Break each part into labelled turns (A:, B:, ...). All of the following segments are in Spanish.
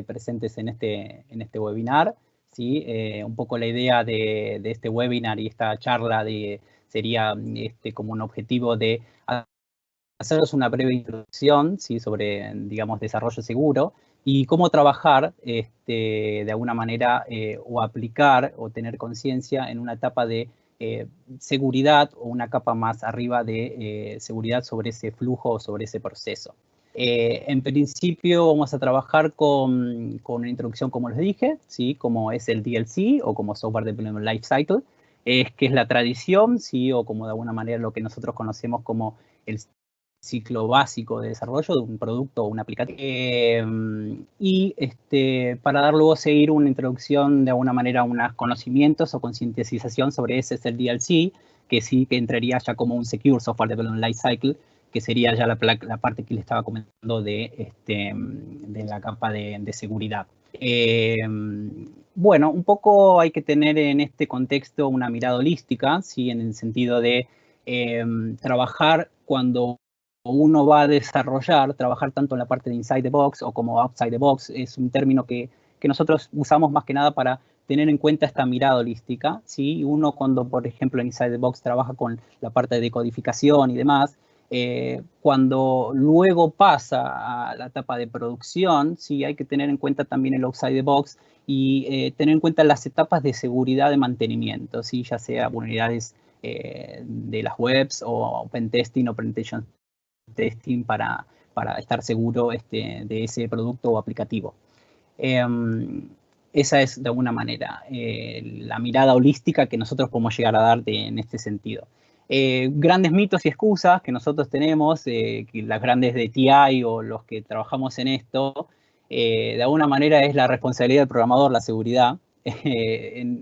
A: presentes en este webinar, ¿sí? Un poco la idea de este webinar y esta charla sería como un objetivo de haceros una breve introducción, ¿sí? Sobre, digamos, desarrollo seguro y cómo trabajar de alguna manera o aplicar o tener conciencia en una etapa de seguridad o una capa más arriba de seguridad sobre ese flujo o sobre ese proceso. En principio vamos a trabajar con una introducción, como les dije, ¿sí? Como es el DLC o como Software Development Lifecycle, que es la tradición, ¿sí? O como de alguna manera lo que nosotros conocemos como el ciclo básico de desarrollo de un producto o una aplicación. Y para dar luego seguir una introducción de alguna manera a unos conocimientos o concientización sobre ese es el DLC, que sí que entraría ya como un Secure Software Development Lifecycle, que sería ya la parte que les estaba comentando de la capa de seguridad. Bueno, un poco hay que tener en este contexto una mirada holística, ¿sí? En el sentido de trabajar cuando uno va a desarrollar, trabajar tanto en la parte de inside the box o como outside the box, es un término que nosotros usamos más que nada para tener en cuenta esta mirada holística, ¿sí? Uno cuando, por ejemplo, en inside the box trabaja con la parte de decodificación y demás, cuando luego pasa a la etapa de producción, sí, hay que tener en cuenta también el outside the box y tener en cuenta las etapas de seguridad de mantenimiento, ¿sí? Ya sea vulnerabilidades de las webs o pentesting o penetration testing para estar seguro de ese producto o aplicativo. Esa es de alguna manera la mirada holística que nosotros podemos llegar a dar en este sentido. Grandes mitos y excusas que nosotros tenemos, que las grandes de TI o los que trabajamos en esto, de alguna manera es la responsabilidad del programador, la seguridad.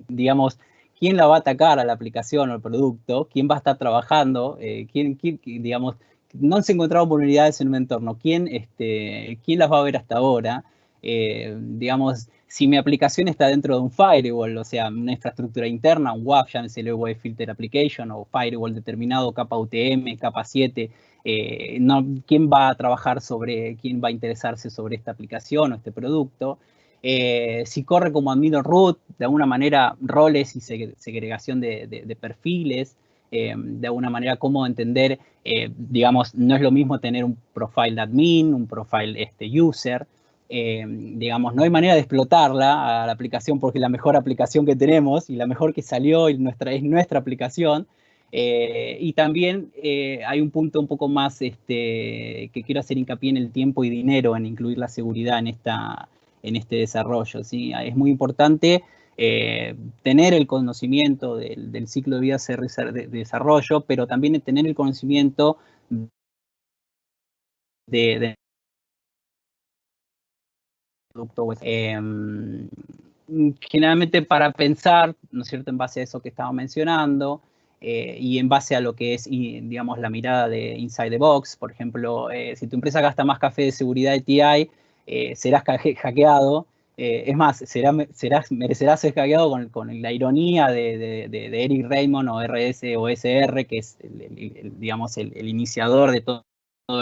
A: Digamos, ¿quién la va a atacar a la aplicación o al producto? ¿Quién va a estar trabajando? Digamos, no se encontraron vulnerabilidades en un entorno. ¿Quién las va a ver hasta ahora? Digamos, si mi aplicación está dentro de un firewall, o sea, una infraestructura interna, un WAF, llámese Web Filter Application o firewall determinado, capa UTM, capa 7, ¿quién va a trabajar quién va a interesarse sobre esta aplicación o este producto? Si corre como admin root, de alguna manera roles y segregación de perfiles, de alguna manera cómo entender, digamos, no es lo mismo tener un profile de admin, un profile user, digamos, no hay manera de explotarla a la aplicación porque es la mejor aplicación que tenemos y la mejor que salió y es nuestra aplicación. Y también hay un punto un poco más que quiero hacer hincapié en el tiempo y dinero, en incluir la seguridad en este desarrollo, ¿sí? Es muy importante tener el conocimiento del ciclo de vida de desarrollo, pero también tener el conocimiento de producto web. Generalmente para pensar, ¿no es cierto?, en base a eso que estaba mencionando y en base a lo que es, digamos, la mirada de Inside the Box, por ejemplo, si tu empresa gasta más café de seguridad de TI, serás hackeado. Es más, merecerás ser hackeado con la ironía de Eric Raymond o RS o SR, que es, digamos, el iniciador de todo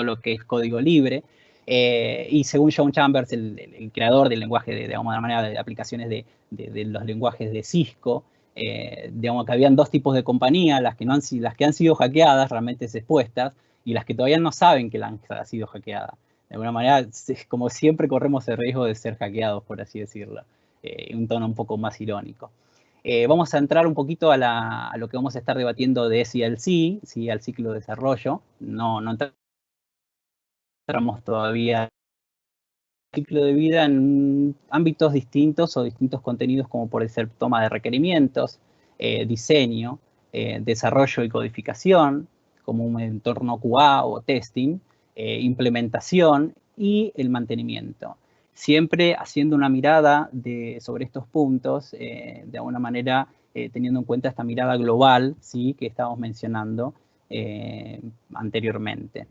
A: lo que es código libre. Y según John Chambers, el creador del lenguaje, de alguna manera, de aplicaciones de los lenguajes de Cisco, digamos que habían dos tipos de compañías, las que han sido hackeadas, realmente expuestas, y las que todavía no saben que han sido hackeadas. De alguna manera, como siempre, corremos el riesgo de ser hackeados, por así decirlo, un tono un poco más irónico. Vamos a entrar un poquito a lo que vamos a estar debatiendo de SDLC, ¿sí? Al ciclo de desarrollo. No entramos todavía al ciclo de vida en ámbitos distintos o distintos contenidos, como puede ser toma de requerimientos, diseño, desarrollo y codificación, como un entorno QA o testing, implementación y el mantenimiento. Siempre haciendo una mirada sobre estos puntos, de alguna manera teniendo en cuenta esta mirada global, ¿sí?, que estábamos mencionando anteriormente.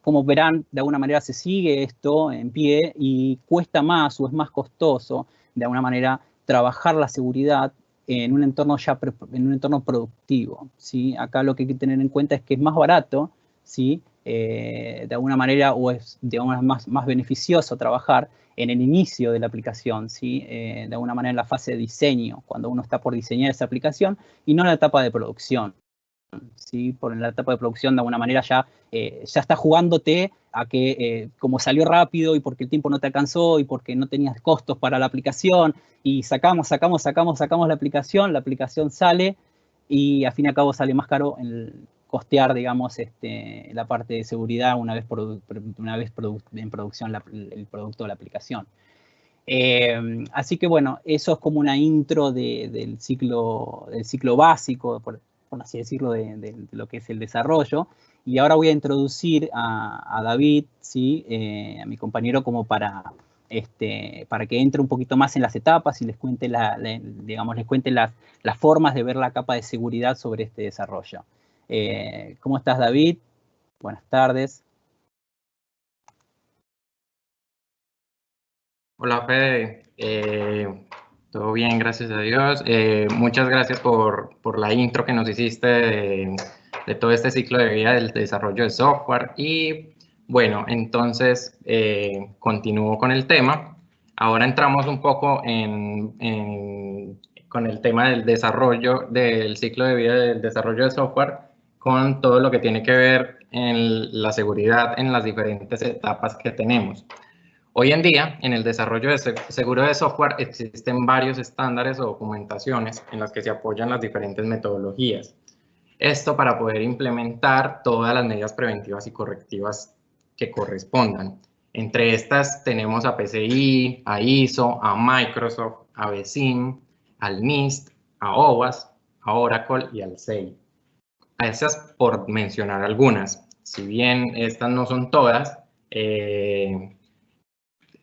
A: Como verán, de alguna manera se sigue esto en pie y cuesta más o es más costoso, de alguna manera, trabajar la seguridad en un entorno productivo, ¿sí? Acá lo que hay que tener en cuenta es que es más barato, ¿sí? De alguna manera, o es digamos, más beneficioso trabajar en el inicio de la aplicación, ¿sí? De alguna manera en la fase de diseño, cuando uno está por diseñar esa aplicación, y no en la etapa de producción. ¿Sí? Por la etapa de producción, de alguna manera ya está jugándote a que como salió rápido y porque el tiempo no te alcanzó y porque no tenías costos para la aplicación y sacamos la aplicación sale y al fin y al cabo sale más caro el costear, digamos, la parte de seguridad una vez en producción el producto de la aplicación. Así que bueno, eso es como una intro del ciclo básico, por así decirlo, de lo que es el desarrollo. Y ahora voy a introducir a David, ¿sí? A mi compañero, como para que entre un poquito más en las etapas y les cuente, digamos, les cuente las formas de ver la capa de seguridad sobre este desarrollo. ¿Cómo estás, David? Buenas tardes.
B: Hola, Fede. Todo bien, gracias a Dios. Muchas gracias por la intro que nos hiciste de todo este ciclo de vida del desarrollo de software. Y bueno, entonces continúo con el tema. Ahora entramos un poco con el tema del desarrollo del ciclo de vida del desarrollo de software, con todo lo que tiene que ver en la seguridad en las diferentes etapas que tenemos. Hoy en día, en el desarrollo de seguro de software, existen varios estándares o documentaciones en las que se apoyan las diferentes metodologías. Esto para poder implementar todas las medidas preventivas y correctivas que correspondan. Entre estas tenemos a PCI, a ISO, a Microsoft, a BSIM, al NIST, a OWASP, a Oracle y al SEI. A esas por mencionar algunas. Si bien estas no son todas,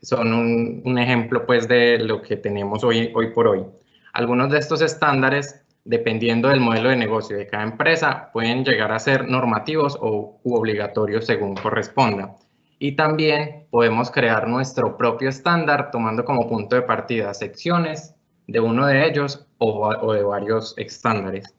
B: son un ejemplo pues de lo que tenemos hoy por hoy. Algunos de estos estándares, dependiendo del modelo de negocio de cada empresa, pueden llegar a ser normativos u obligatorios según corresponda. Y también podemos crear nuestro propio estándar tomando como punto de partida secciones de uno de ellos o de varios estándares.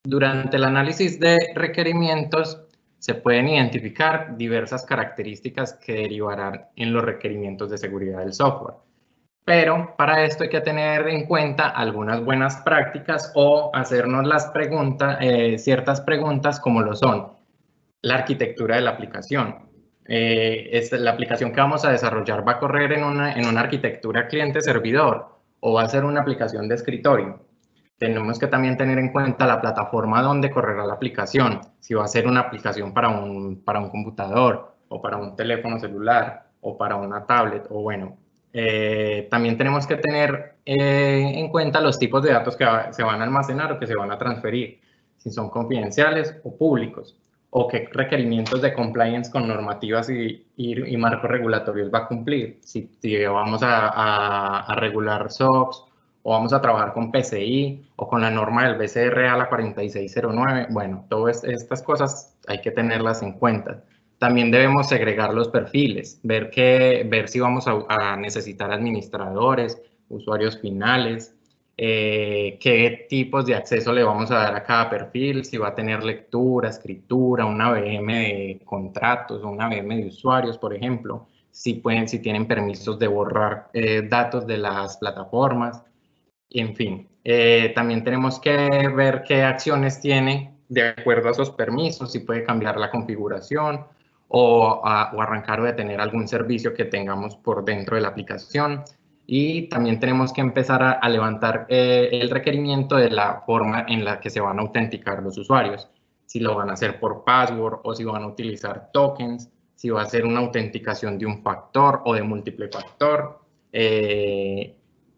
B: Durante el análisis de requerimientos, se pueden identificar diversas características que derivarán en los requerimientos de seguridad del software. Pero para esto hay que tener en cuenta algunas buenas prácticas o hacernos ciertas preguntas como lo son la arquitectura de la aplicación. La aplicación que vamos a desarrollar va a correr en una arquitectura cliente-servidor o va a ser una aplicación de escritorio. Tenemos que también tener en cuenta la plataforma donde correrá la aplicación, si va a ser una aplicación para un computador o para un teléfono celular o para una tablet o bueno. También tenemos que tener en cuenta los tipos de datos que se van a almacenar o que se van a transferir, si son confidenciales o públicos, o qué requerimientos de compliance con normativas y marcos regulatorios va a cumplir, si vamos a regular SOX, o vamos a trabajar con PCI o con la norma del BCRA, la 4609. Bueno, todas estas cosas hay que tenerlas en cuenta. También debemos segregar los perfiles, ver si vamos a necesitar administradores, usuarios finales, qué tipos de acceso le vamos a dar a cada perfil, si va a tener lectura, escritura, una VM de contratos o una VM de usuarios, por ejemplo, si tienen permisos de borrar datos de las plataformas. En fin, también tenemos que ver qué acciones tiene de acuerdo a esos permisos, si puede cambiar la configuración o arrancar o detener algún servicio que tengamos por dentro de la aplicación. Y también tenemos que empezar a levantar el requerimiento de la forma en la que se van a autenticar los usuarios. Si lo van a hacer por password o si van a utilizar tokens, si va a ser una autenticación de un factor o de múltiple factor.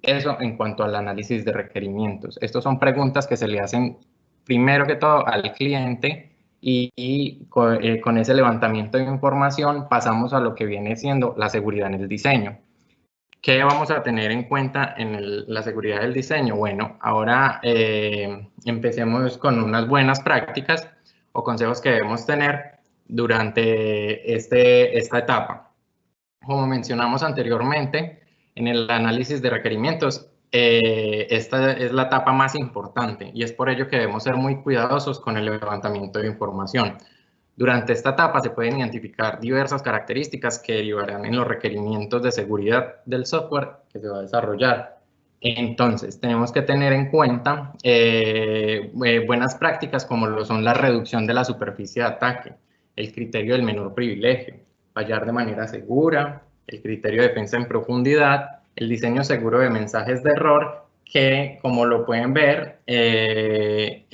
B: Eso en cuanto al análisis de requerimientos. Estas son preguntas que se le hacen primero que todo al cliente y con ese levantamiento de información pasamos a lo que viene siendo la seguridad en el diseño. ¿Qué vamos a tener en cuenta en la seguridad del diseño? Bueno, ahora empecemos con unas buenas prácticas o consejos que debemos tener durante esta etapa. Como mencionamos anteriormente, en el análisis de requerimientos esta es la etapa más importante y es por ello que debemos ser muy cuidadosos con el levantamiento de información. Durante esta etapa se pueden identificar diversas características que derivarán en los requerimientos de seguridad del software que se va a desarrollar. Entonces, tenemos que tener en cuenta buenas prácticas como lo son la reducción de la superficie de ataque, el criterio del menor privilegio, fallar de manera segura, el criterio de defensa en profundidad, el diseño seguro de mensajes de error, que como lo pueden ver en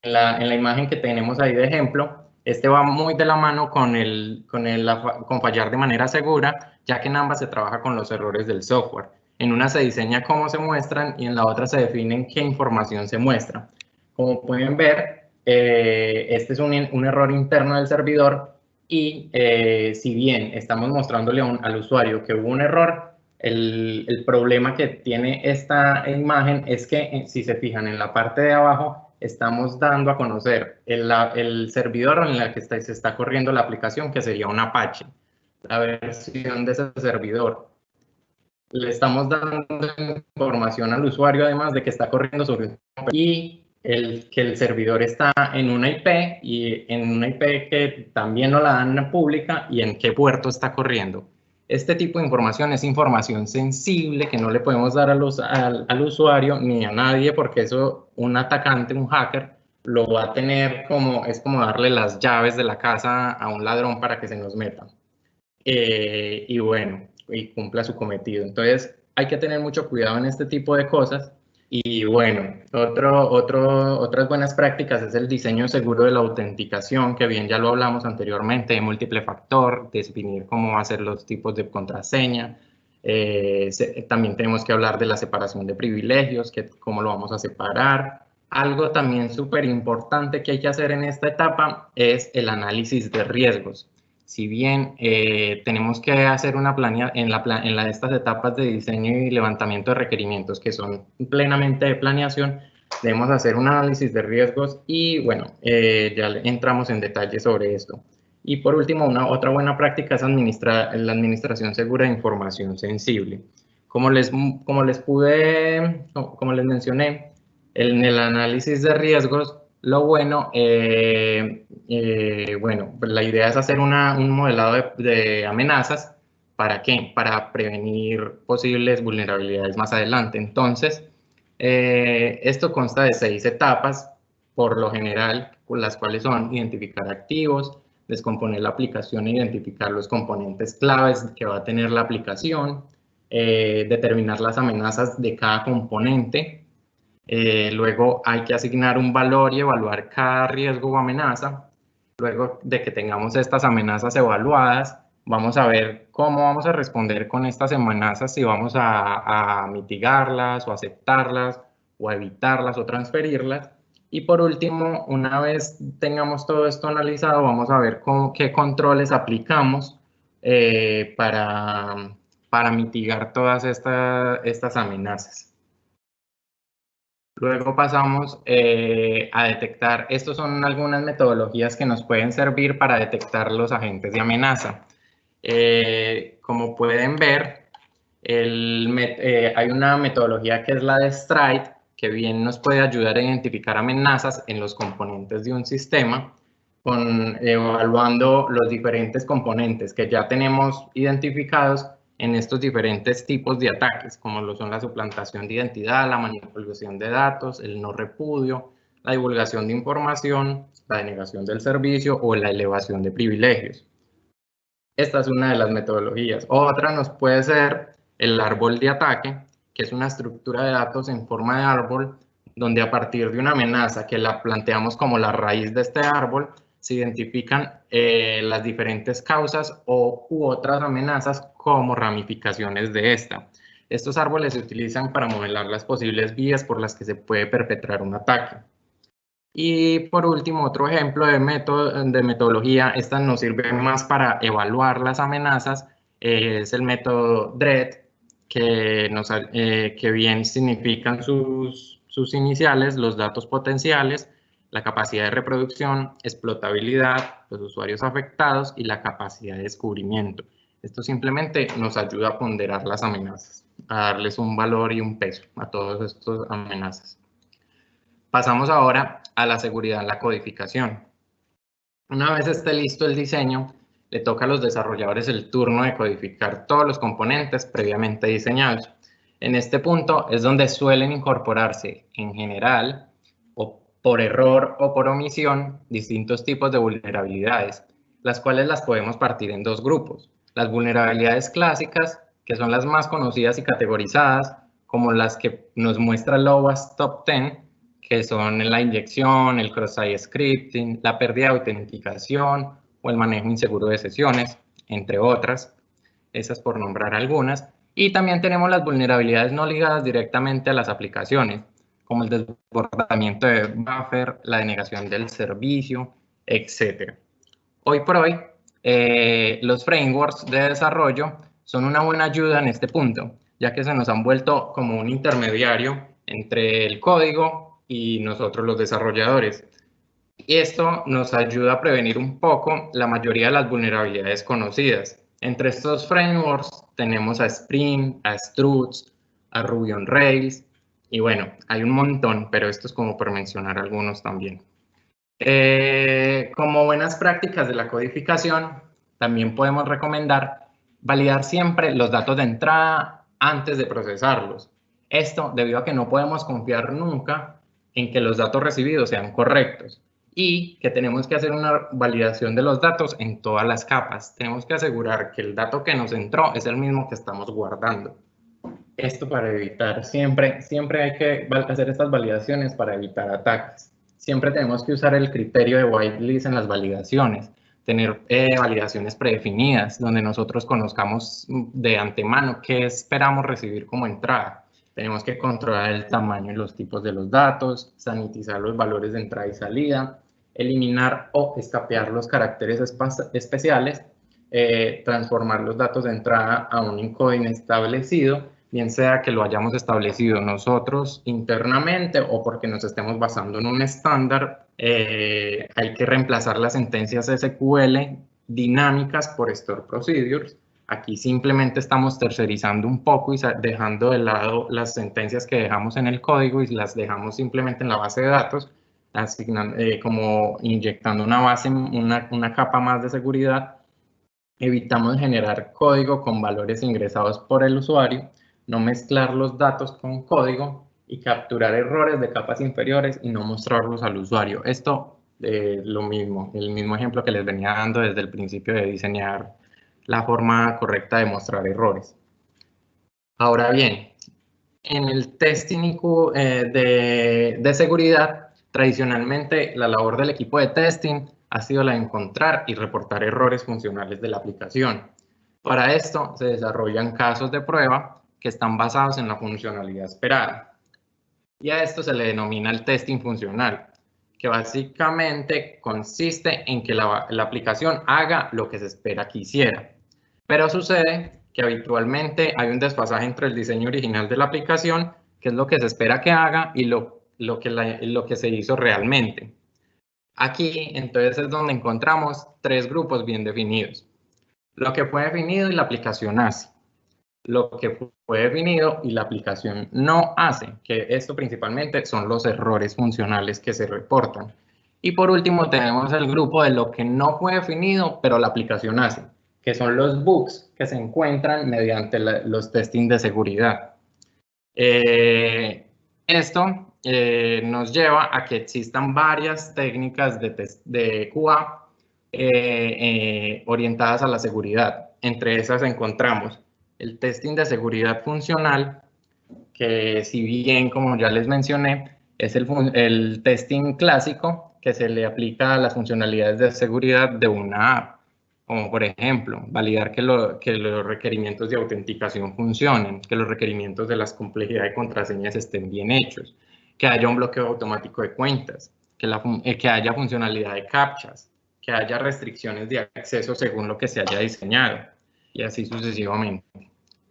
B: la imagen que tenemos ahí de ejemplo, este va muy de la mano con fallar de manera segura, ya que en ambas se trabaja con los errores del software. En una se diseña cómo se muestran y en la otra se define qué información se muestra. Como pueden ver, este es un error interno del servidor y si bien estamos mostrándole al usuario que hubo un error, el problema que tiene esta imagen es que si se fijan en la parte de abajo, estamos dando a conocer el servidor en el que se está corriendo la aplicación, que sería un Apache, la versión de ese servidor. Le estamos dando información al usuario, además de que está corriendo sobre y que el servidor está en una IP y en una IP que también no la dan pública y en qué puerto está corriendo. Este tipo de información es información sensible que no le podemos dar al usuario ni a nadie, porque eso un atacante, un hacker, lo va a tener es como darle las llaves de la casa a un ladrón para que se nos meta. Y bueno, y cumpla su cometido. Entonces, hay que tener mucho cuidado en este tipo de cosas. Y bueno, otras buenas prácticas es el diseño seguro de la autenticación, que bien ya lo hablamos anteriormente, de múltiple factor, definir cómo hacer los tipos de contraseña. También tenemos que hablar de la separación de privilegios, cómo lo vamos a separar. Algo también súper importante que hay que hacer en esta etapa es el análisis de riesgos. Si bien tenemos que hacer una en estas etapas de diseño y levantamiento de requerimientos que son plenamente de planeación, debemos hacer un análisis de riesgos y bueno, ya entramos en detalle sobre esto. Y por último, otra buena práctica es la administración segura de información sensible. Como les mencioné, en el análisis de riesgos, lo bueno, bueno, la idea es hacer un modelado de amenazas. ¿Para qué? Para prevenir posibles vulnerabilidades más adelante. Entonces, esto consta de 6 etapas, por lo general, las cuales son identificar activos, descomponer la aplicación e identificar los componentes claves que va a tener la aplicación, determinar las amenazas de cada componente. Luego hay que asignar un valor y evaluar cada riesgo o amenaza. Luego de que tengamos estas amenazas evaluadas, vamos a ver cómo vamos a responder con estas amenazas, si vamos a mitigarlas o aceptarlas o evitarlas o transferirlas. Y por último, una vez tengamos todo esto analizado, vamos a ver qué controles aplicamos para mitigar todas estas amenazas. Luego pasamos a detectar, estos son algunas metodologías que nos pueden servir para detectar los agentes de amenaza. Como pueden ver, hay una metodología que es la de Stride, que bien nos puede ayudar a identificar amenazas en los componentes de un sistema, evaluando los diferentes componentes que ya tenemos identificados en estos diferentes tipos de ataques, como lo son la suplantación de identidad, la manipulación de datos, el no repudio, la divulgación de información, la denegación del servicio o la elevación de privilegios. Esta es una de las metodologías. Otra nos puede ser el árbol de ataque, que es una estructura de datos en forma de árbol, donde a partir de una amenaza que la planteamos como la raíz de este árbol, se identifican las diferentes causas u otras amenazas como ramificaciones de esta. Estos árboles se utilizan para modelar las posibles vías por las que se puede perpetrar un ataque. Y por último, otro ejemplo de metodología, esta nos sirve más para evaluar las amenazas, es el método DREAD, que bien significan sus iniciales, los datos potenciales, la capacidad de reproducción, explotabilidad, los usuarios afectados y la capacidad de descubrimiento. Esto simplemente nos ayuda a ponderar las amenazas. a darles un valor y un peso a todas estas amenazas. Pasamos ahora a la seguridad en la codificación. Una vez esté listo el diseño, le toca a los desarrolladores el turno de codificar todos los componentes previamente diseñados. En este punto es donde suelen incorporarse, en general, o por error o por omisión, distintos tipos de vulnerabilidades, las cuales las podemos partir en dos grupos. Las vulnerabilidades clásicas, que son las más conocidas y categorizadas, como las que nos muestra el OWASP Top 10, que son la inyección, el cross-site scripting, la pérdida de autenticación o el manejo inseguro de sesiones, entre otras, esas por nombrar algunas. Y también tenemos las vulnerabilidades no ligadas directamente a las aplicaciones, como el desbordamiento de buffer, la denegación del servicio, etc. Hoy por hoy, los frameworks de desarrollo son una buena ayuda en este punto, ya que se nos han vuelto como un intermediario entre el código y nosotros los desarrolladores. Y esto nos ayuda a prevenir un poco la mayoría de las vulnerabilidades conocidas. Entre estos frameworks tenemos a Spring, a Struts, a Ruby on Rails, y bueno, hay un montón, pero esto es como por mencionar algunos también. Como buenas prácticas de la codificación, también podemos recomendar validar siempre los datos de entrada antes de procesarlos. Esto debido a que no podemos confiar nunca en que los datos recibidos sean correctos y que tenemos que hacer una validación de los datos en todas las capas. Tenemos que asegurar que el dato que nos entró es el mismo que estamos guardando. Esto para evitar, siempre hay que hacer estas validaciones para evitar ataques. Siempre tenemos que usar el criterio de whitelist en las validaciones, tener validaciones predefinidas, donde nosotros conozcamos de antemano qué esperamos recibir como entrada. Tenemos que controlar el tamaño y los tipos de los datos, sanitizar los valores de entrada y salida, eliminar o escapear los caracteres especiales, transformar los datos de entrada a un encoding establecido, bien sea que lo hayamos establecido nosotros internamente o porque nos estemos basando en un estándar. Hay que reemplazar las sentencias SQL dinámicas por Store Procedures. Aquí simplemente estamos tercerizando un poco y dejando de lado las sentencias que dejamos en el código y las dejamos simplemente en la base de datos, como inyectando una capa más de seguridad. Evitamos generar código con valores ingresados por el usuario, no mezclar los datos con código y capturar errores de capas inferiores y no mostrarlos al usuario. Esto lo mismo, el mismo ejemplo que les venía dando desde el principio de diseñar la forma correcta de mostrar errores. Ahora bien, en el testing de seguridad, tradicionalmente la labor del equipo de testing ha sido la de encontrar y reportar errores funcionales de la aplicación. Para esto se desarrollan casos de prueba que están basados en la funcionalidad esperada. Y a esto se le denomina el testing funcional, que básicamente consiste en que la aplicación haga lo que se espera que hiciera. Pero sucede que habitualmente hay un desfasaje entre el diseño original de la aplicación, que es lo que se espera que haga, y lo que se hizo realmente. Aquí, entonces, es donde encontramos tres grupos bien definidos. Lo que fue definido y la aplicación hace. Lo que fue definido y la aplicación no hace, que esto principalmente son los errores funcionales que se reportan. Y por último tenemos el grupo de lo que no fue definido, pero la aplicación hace, que son los bugs que se encuentran mediante los testing de seguridad. Esto nos lleva a que existan varias técnicas de QA orientadas a la seguridad. Entre esas encontramos el testing de seguridad funcional, que si bien, como ya les mencioné, es el testing clásico que se le aplica a las funcionalidades de seguridad de una app, como por ejemplo, validar que los requerimientos de autenticación funcionen, que los requerimientos de las complejidades de contraseñas estén bien hechos, que haya un bloqueo automático de cuentas, que haya funcionalidad de captchas, que haya restricciones de acceso según lo que se haya diseñado, y así sucesivamente.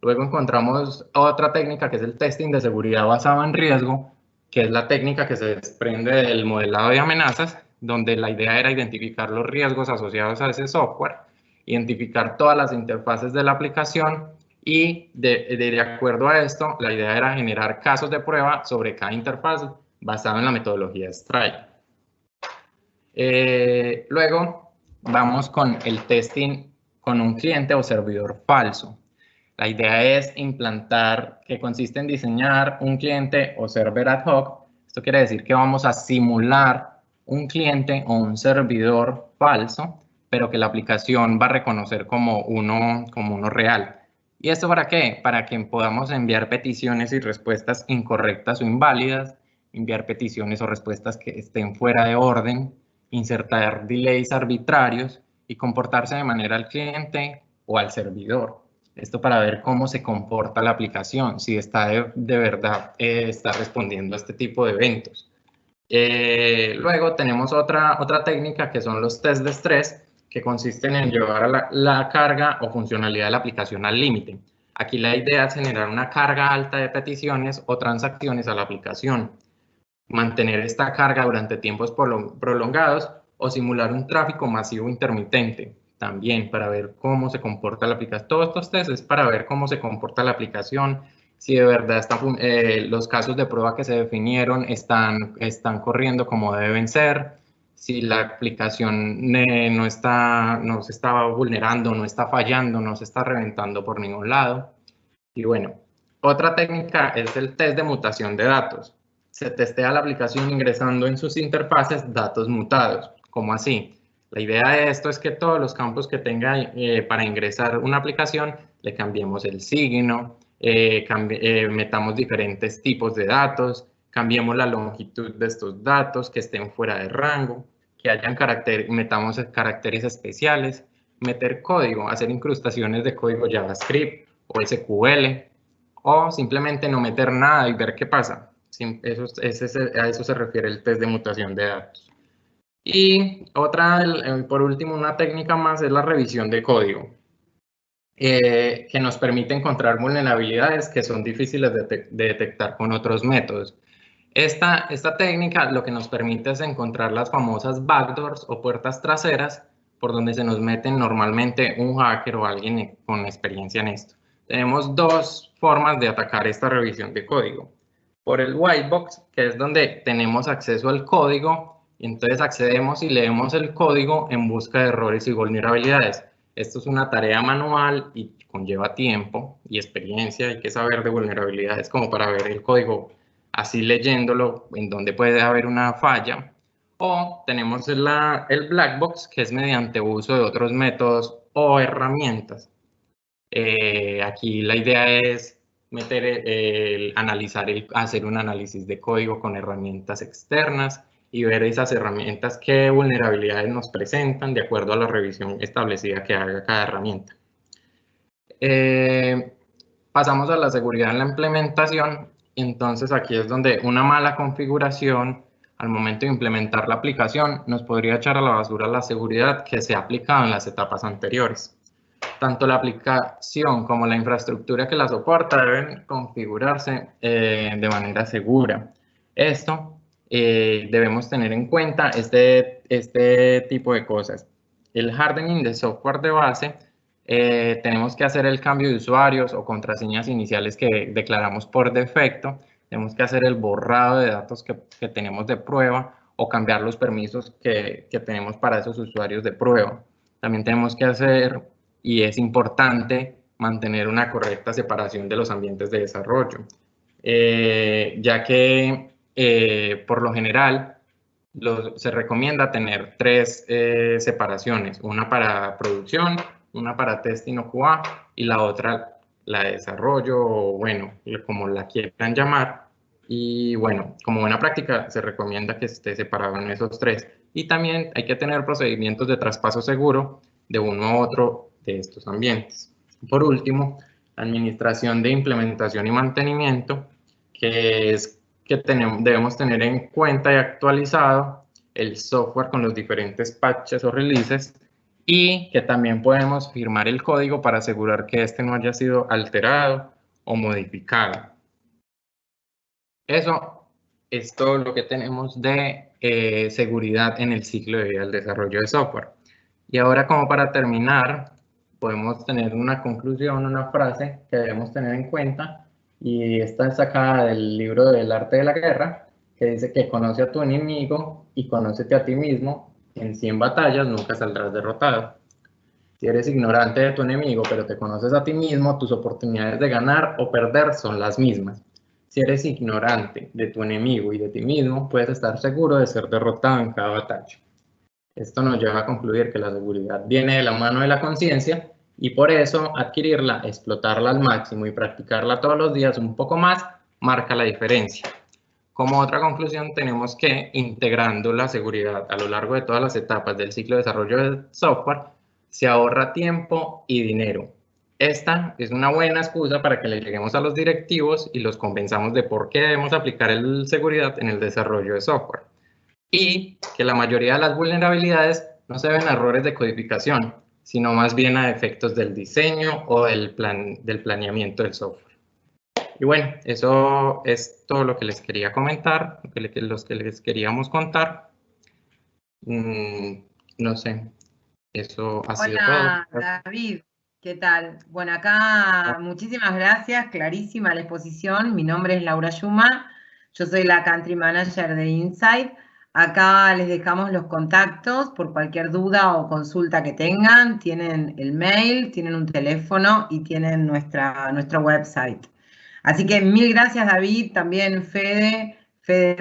B: Luego encontramos otra técnica que es el testing de seguridad basado en riesgo, que es la técnica que se desprende del modelado de amenazas, donde la idea era identificar los riesgos asociados a ese software, identificar todas las interfaces de la aplicación Y de acuerdo a esto, la idea era generar casos de prueba sobre cada interfaz basado en la metodología Strike. Luego vamos con el testing con un cliente o servidor falso. La idea es implantar, que consiste en diseñar un cliente o server ad hoc. Esto quiere decir que vamos a simular un cliente o un servidor falso, pero que la aplicación va a reconocer como uno real. ¿Y esto para qué? Para que podamos enviar peticiones y respuestas incorrectas o inválidas, enviar peticiones o respuestas que estén fuera de orden, insertar delays arbitrarios y comportarse de manera al cliente o al servidor. Esto para ver cómo se comporta la aplicación, si está de verdad está respondiendo a este tipo de eventos. Luego tenemos otra técnica que son los test de estrés, que consisten en llevar la carga o funcionalidad de la aplicación al límite. Aquí la idea es generar una carga alta de peticiones o transacciones a la aplicación, mantener esta carga durante tiempos prolongados o simular un tráfico masivo intermitente. También para ver cómo se comporta la aplicación. Todos estos tests es para ver cómo se comporta la aplicación, si de verdad los casos de prueba que se definieron están corriendo como deben ser, si la aplicación no se está vulnerando, no está fallando, no se está reventando por ningún lado. Y bueno, otra técnica es el test de mutación de datos. Se testea la aplicación ingresando en sus interfaces datos mutados. ¿Cómo así? La idea de esto es que todos los campos que tenga para ingresar una aplicación, le cambiemos el signo, metamos diferentes tipos de datos, cambiemos la longitud de estos datos, que estén fuera de rango, que hayan metamos caracteres especiales, meter código, hacer incrustaciones de código JavaScript o SQL, o simplemente no meter nada y ver qué pasa. A eso se refiere el test de mutación de datos. Y por último, una técnica más es la revisión de código, que nos permite encontrar vulnerabilidades que son difíciles de detectar con otros métodos. Esta técnica lo que nos permite es encontrar las famosas backdoors o puertas traseras por donde se nos meten normalmente un hacker o alguien con experiencia en esto. Tenemos dos formas de atacar esta revisión de código. Por el whitebox, que es donde tenemos acceso al código, y entonces accedemos y leemos el código en busca de errores y vulnerabilidades. Esto es una tarea manual y conlleva tiempo y experiencia. Hay que saber de vulnerabilidades como para ver el código así leyéndolo en donde puede haber una falla. O tenemos el black box, que es mediante uso de otros métodos o herramientas. Aquí la idea es hacer un análisis de código con herramientas externas y ver esas herramientas qué vulnerabilidades nos presentan de acuerdo a la revisión establecida que haga cada herramienta. Pasamos a la seguridad en la implementación. Entonces aquí es donde una mala configuración al momento de implementar la aplicación nos podría echar a la basura la seguridad que se ha aplicado en las etapas anteriores. Tanto la aplicación como la infraestructura que la soporta deben configurarse de manera segura. Esto debemos tener en cuenta este tipo de cosas. El hardening de software de base, tenemos que hacer el cambio de usuarios o contraseñas iniciales que declaramos por defecto. Tenemos que hacer el borrado de datos que tenemos de prueba o cambiar los permisos que tenemos para esos usuarios de prueba. También tenemos que hacer, y es importante, mantener una correcta separación de los ambientes de desarrollo, ya que por lo general se recomienda tener tres separaciones, una para producción, una para testing o QA y la otra la de desarrollo, o bueno, como la quieran llamar. Y bueno, como buena práctica se recomienda que esté separado en esos tres. Y también hay que tener procedimientos de traspaso seguro de uno a otro de estos ambientes. Por último, administración de implementación y mantenimiento, que es que debemos tener en cuenta y actualizado el software con los diferentes patches o releases, y que también podemos firmar el código para asegurar que este no haya sido alterado o modificado. Eso es todo lo que tenemos de seguridad en el ciclo de vida del desarrollo de software. Y ahora, como para terminar, podemos tener una conclusión, una frase que debemos tener en cuenta, y esta es sacada del libro del arte de la guerra, que dice que conoce a tu enemigo y conócete a ti mismo, en 100 batallas nunca saldrás derrotado. Si eres ignorante de tu enemigo, pero te conoces a ti mismo, tus oportunidades de ganar o perder son las mismas. Si eres ignorante de tu enemigo y de ti mismo, puedes estar seguro de ser derrotado en cada batalla. Esto nos lleva a concluir que la seguridad viene de la mano de la conciencia y por eso adquirirla, explotarla al máximo y practicarla todos los días un poco más marca la diferencia. Como otra conclusión, tenemos que integrando la seguridad a lo largo de todas las etapas del ciclo de desarrollo del software, se ahorra tiempo y dinero. Esta es una buena excusa para que le lleguemos a los directivos y los convenzamos de por qué debemos aplicar la seguridad en el desarrollo de software. Y que la mayoría de las vulnerabilidades no se deben a errores de codificación, sino más bien a efectos del diseño o del planeamiento del software. Y bueno, eso es todo lo que les quería comentar, los que les queríamos contar. No sé, eso ha sido todo.
C: Hola, David, ¿qué tal? Bueno, acá muchísimas gracias, clarísima la exposición. Mi nombre es Laura Yuma, yo soy la Country Manager de Insight. Acá les dejamos los contactos por cualquier duda o consulta que tengan. Tienen el mail, tienen un teléfono y tienen nuestro website. Así que mil gracias, David, también Fede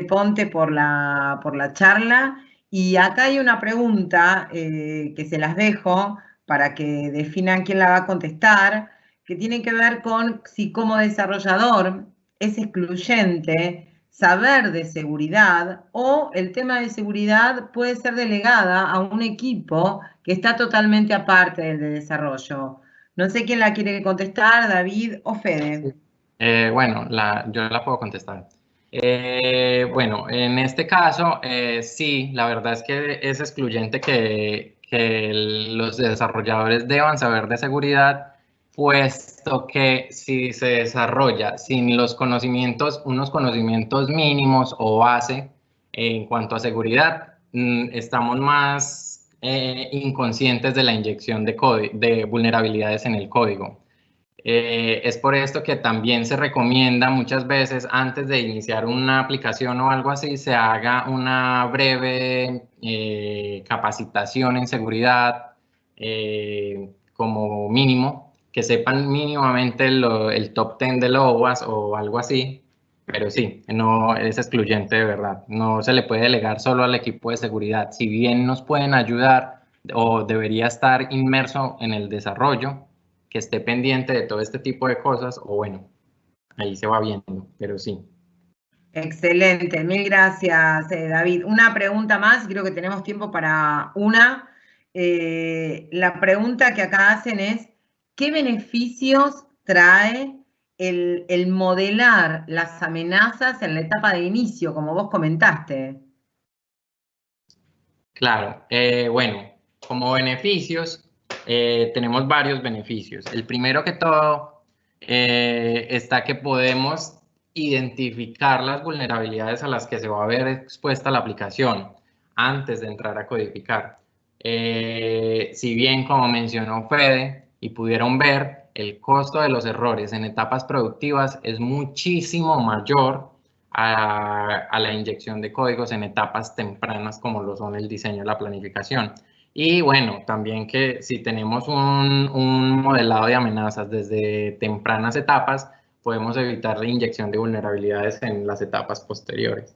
C: Ponte por la charla. Y acá hay una pregunta que se las dejo para que definan quién la va a contestar, que tiene que ver con si como desarrollador es excluyente saber de seguridad o el tema de seguridad puede ser delegada a un equipo que está totalmente aparte del de desarrollo. No sé quién la quiere contestar, David o Fede.
B: Bueno, yo la puedo contestar. Bueno, en este caso, sí, la verdad es que es excluyente que los desarrolladores deban saber de seguridad, puesto que si se desarrolla sin los conocimientos, unos conocimientos mínimos o base en cuanto a seguridad, estamos más inconscientes de la inyección de vulnerabilidades en el código. Es por esto que también se recomienda muchas veces antes de iniciar una aplicación o algo así, se haga una breve capacitación en seguridad como mínimo, que sepan mínimamente el top 10 de LOAS o algo así, pero sí, no es excluyente de verdad. No se le puede delegar solo al equipo de seguridad. Si bien nos pueden ayudar o debería estar inmerso en el desarrollo, que esté pendiente de todo este tipo de cosas, o bueno, ahí se va viendo, pero sí.
C: Excelente, mil gracias, David. Una pregunta más, creo que tenemos tiempo para una. La pregunta que acá hacen es, ¿qué beneficios trae el modelar las amenazas en la etapa de inicio, como vos comentaste?
B: Claro, bueno, como beneficios, tenemos varios beneficios. El primero que todo está que podemos identificar las vulnerabilidades a las que se va a ver expuesta la aplicación antes de entrar a codificar. Si bien, como mencionó Fede, y pudieron ver, el costo de los errores en etapas productivas es muchísimo mayor a la inyección de códigos en etapas tempranas como lo son el diseño y la planificación. Y bueno, también que si tenemos un modelado de amenazas desde tempranas etapas, podemos evitar la inyección de vulnerabilidades en las etapas posteriores.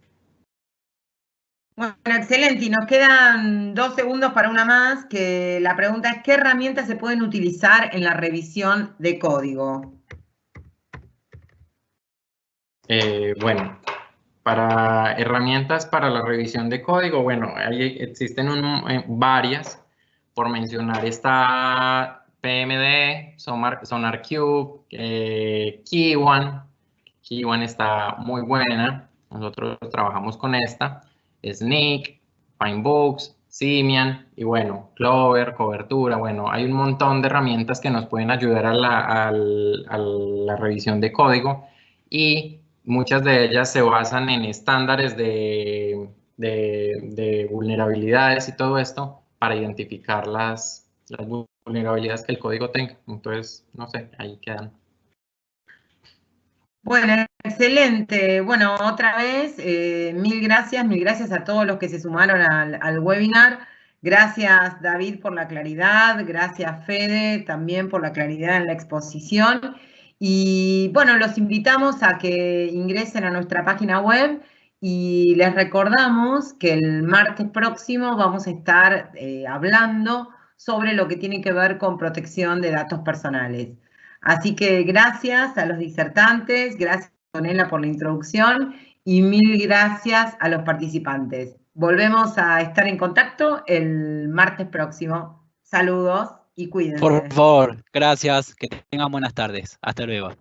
C: Bueno, excelente. Y nos quedan 2 segundos para una más, que la pregunta es, ¿qué herramientas se pueden utilizar en la revisión de código?
B: Bueno, para herramientas para la revisión de código, bueno, existen varias. Por mencionar está PMD, SonarQube, Keyone. Keyone está muy buena. Nosotros trabajamos con esta. Snyk, Pinebooks, Simian y bueno, Clover, Cobertura. Bueno, hay un montón de herramientas que nos pueden ayudar a la revisión de código y muchas de ellas se basan en estándares de vulnerabilidades y todo esto para identificar las vulnerabilidades que el código tenga. Entonces, no sé, ahí quedan.
C: Bueno, excelente. Bueno, otra vez, mil gracias a todos los que se sumaron al webinar. Gracias, David, por la claridad. Gracias, Fede, también por la claridad en la exposición. Y bueno, los invitamos a que ingresen a nuestra página web y les recordamos que el martes próximo vamos a estar hablando sobre lo que tiene que ver con protección de datos personales. Así que gracias a los disertantes, gracias Antonella por la introducción y mil gracias a los participantes. Volvemos a estar en contacto el martes próximo. Saludos y cuídense.
A: Por favor, gracias, que tengan buenas tardes. Hasta luego.